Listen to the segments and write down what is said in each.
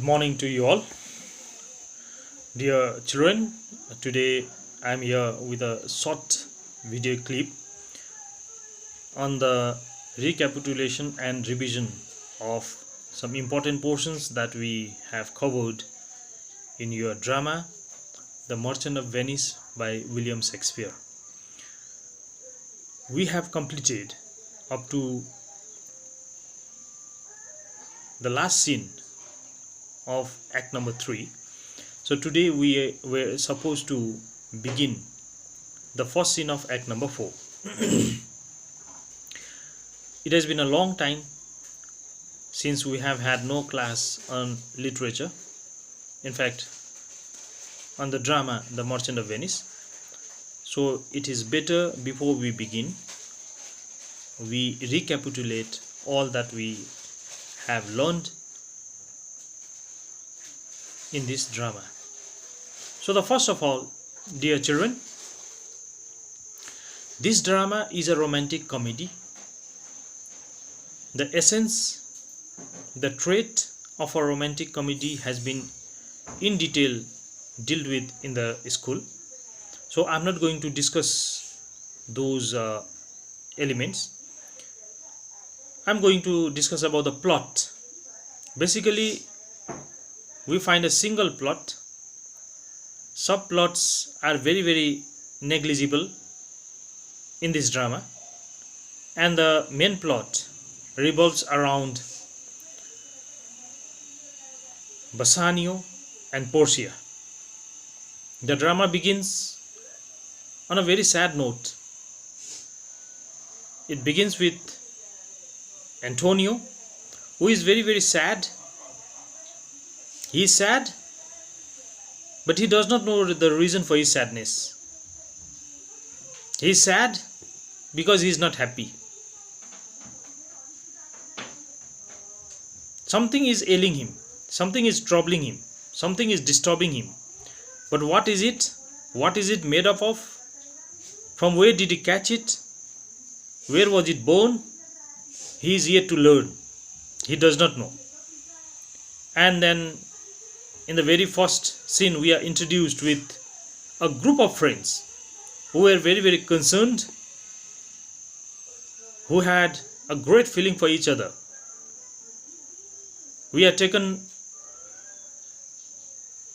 Morning to you all, dear children. Today I am here with a short video clip on the recapitulation and revision of some important portions that we have covered in your drama The Merchant of Venice by William Shakespeare. We have completed up to the last scene of act number 3. So today we were supposed to begin the first scene of act number 4. It has been a long time since we have had no class on literature, in fact on the drama The Merchant of Venice. So it is better, before we begin, we recapitulate all that we have learned in this drama. So the first of all, dear children, this drama is a romantic comedy. The essence, the trait of a romantic comedy has been in detail dealt with in the school. So I'm not going to discuss those elements. I'm going to discuss about the plot. Basically, we find a single plot. Subplots are very negligible in this drama, and the main plot revolves around Bassanio and Portia. The drama begins on a very sad note. It begins with Antonio, who is very sad. He is sad, but he does not know the reason for his sadness. He is sad because he is not happy. Something is ailing him, something is troubling him, something is disturbing him. But what is it? What is it made up of? From where did he catch it? Where was it born? He is yet to learn. He does not know. And then in the very first scene, we are introduced with a group of friends who were very concerned, who had a great feeling for each other. We are taken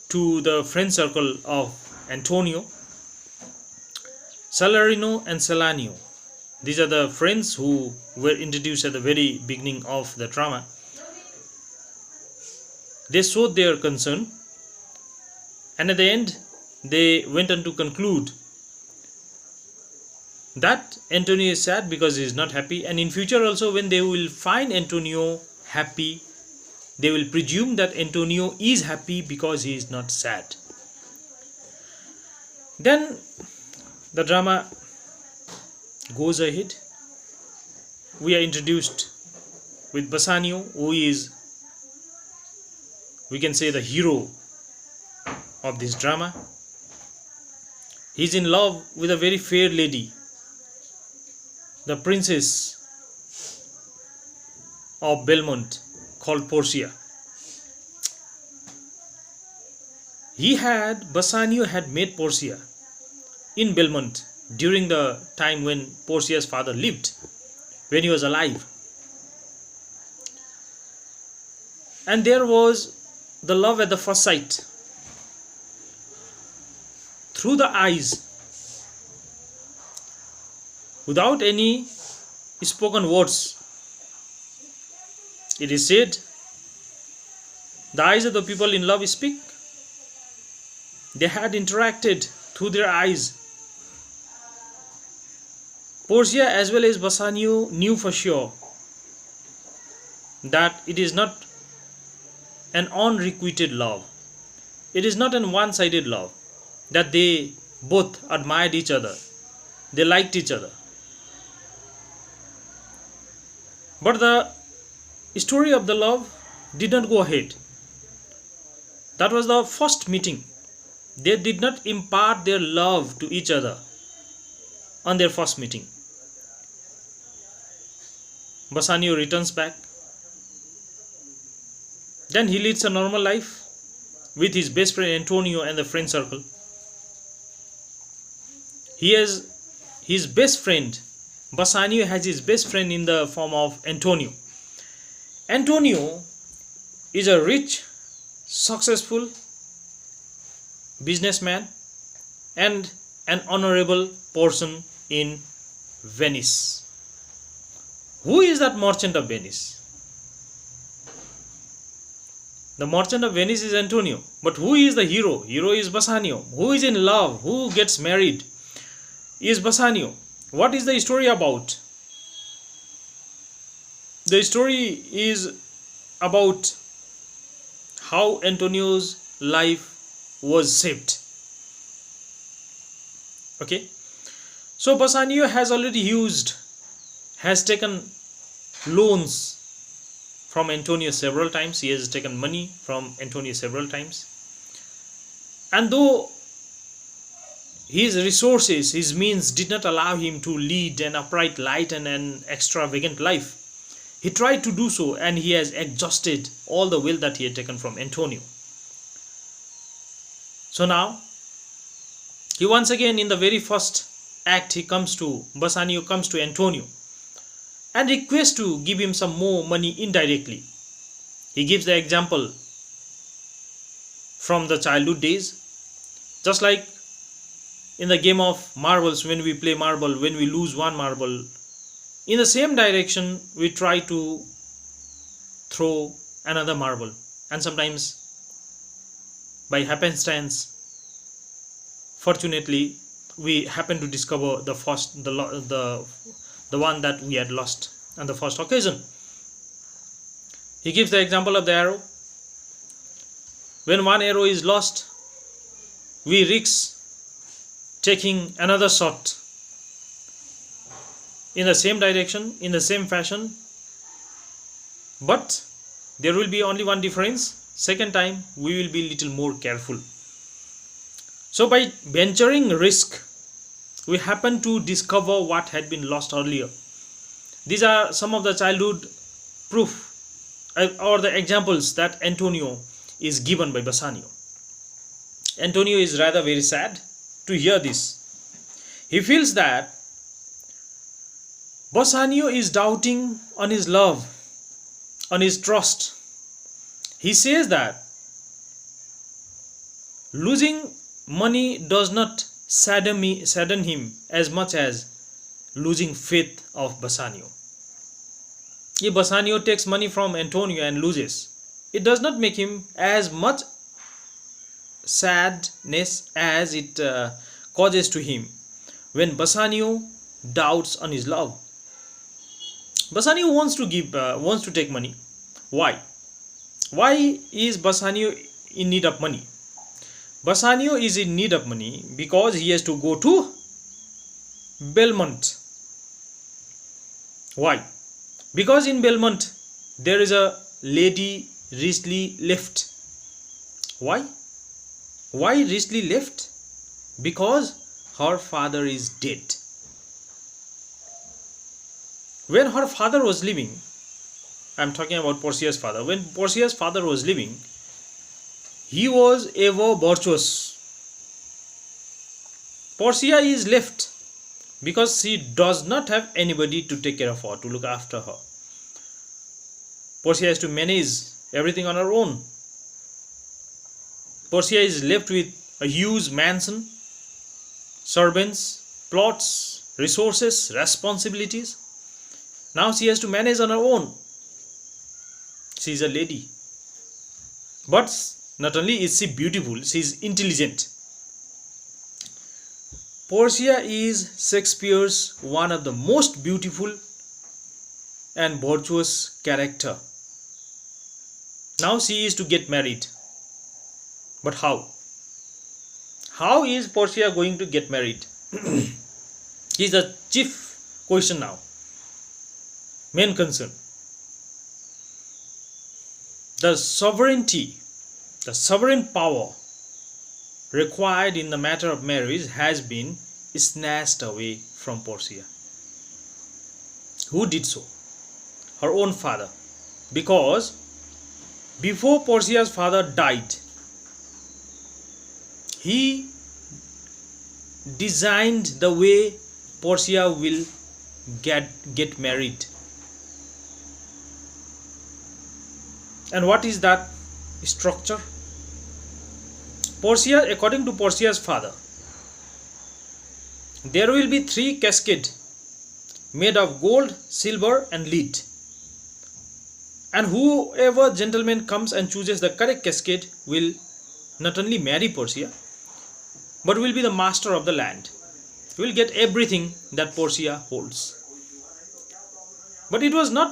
to the friend circle of Antonio, Salarino and Salanio. These are the friends who were introduced at the very beginning of the drama. They showed their concern, and at the end they went on to conclude that Antonio is sad because he is not happy, and in future also, when they will find Antonio happy, they will presume that Antonio is happy because he is not sad. Then the drama goes ahead. We are introduced with Bassanio, who is, we can say, the hero of this drama. He is in love with a very fair lady, the princess of Belmont, called Portia. Bassanio had met Portia in Belmont during the time when Portia's father lived, when he was alive. And there was the love at the first sight, through the eyes, without any spoken words. It is said, the eyes of the people in love speak. They had interacted through their eyes. Portia as well as Bassanio knew for sure that it is not an unrequited love. It is not an one-sided love, that they both admired each other, they liked each other. But the story of the love did not go ahead. That was the first meeting. They did not impart their love to each other on their first meeting. Bassanio returns back. Then he leads a normal life with his best friend Antonio and the friend circle. He has his best friend, Bassanio has his best friend in the form of Antonio. Antonio is a rich, successful businessman and an honorable person in Venice. Who is that merchant of Venice? The merchant of Venice is Antonio. But who is the hero? Hero is Bassanio. Who is in love? Who gets married? Is Bassanio. What is the story about? The story is about how Antonio's life was saved. Okay. So Bassanio has taken loans from Antonio several times. He has taken money from Antonio several times. And though his resources, his means did not allow him to lead an upright, light and an extravagant life, he tried to do so, and he has exhausted all the wealth that he had taken from Antonio. So now, he once again, in the very first act, Bassanio comes to Antonio and requests to give him some more money indirectly. He gives the example from the childhood days. Just like in the game of marbles, when we play marble, when we lose one marble, in the same direction we try to throw another marble, and sometimes by happenstance, fortunately, we happen to discover the one that we had lost on the first occasion. He gives the example of the arrow. When one arrow is lost, we risk taking another shot in the same direction, in the same fashion, but there will be only one difference. Second time we will be little more careful. So by venturing risk, we happen to discover what had been lost earlier. These are some of the childhood proof or the examples that Antonio is given by Bassanio. Antonio is rather very sad to hear this. He feels that Bassanio is doubting on his love, on his trust. He says that losing money does not sadden him as much as losing faith of Bassanio. If Bassanio takes money from Antonio and loses, it does not make him as much sadness as it causes to him when Bassanio doubts on his love. Bassanio wants to take money. Why? Why is Bassanio in need of money? Bassanio is in need of money because he has to go to Belmont. Why? Because in Belmont there is a lady recently left. Why? Why recently left? Because her father is dead. When her father was living, I am talking about Porcia's father. When Porcia's father was living, he was ever virtuous. Porcia is left because she does not have anybody to take care of her, to look after her. Porcia has to manage everything on her own. Porcia is left with a huge mansion, servants, plots, resources, responsibilities. Now she has to manage on her own. She is a lady. But not only is she beautiful, she is intelligent. Porcia is Shakespeare's one of the most beautiful and virtuous character. Now she is to get married. But how? How is Porcia going to get married? Is the chief question now. Main concern. The sovereign power required in the matter of marriage has been snatched away from Porcia. Who did so? Her own father. Because Before Portia's father died, he designed the way Portia will get married. And what is that structure? Portia, according to Portia's father, there will be 3 cascades made of gold, silver and lead. And whoever gentleman comes and chooses the correct cascade will not only marry Portia, but will be the master of the land. He will get everything that Portia holds. But it was not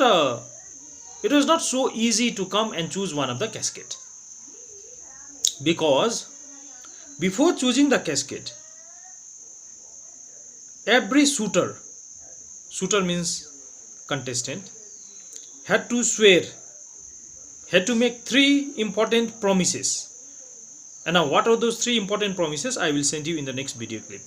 so easy to come and choose one of the cascade, because before choosing the cascade, every suitor means contestant, had to swear, had to make 3 important promises. And now what are those 3 important promises? I will send you in the next video clip.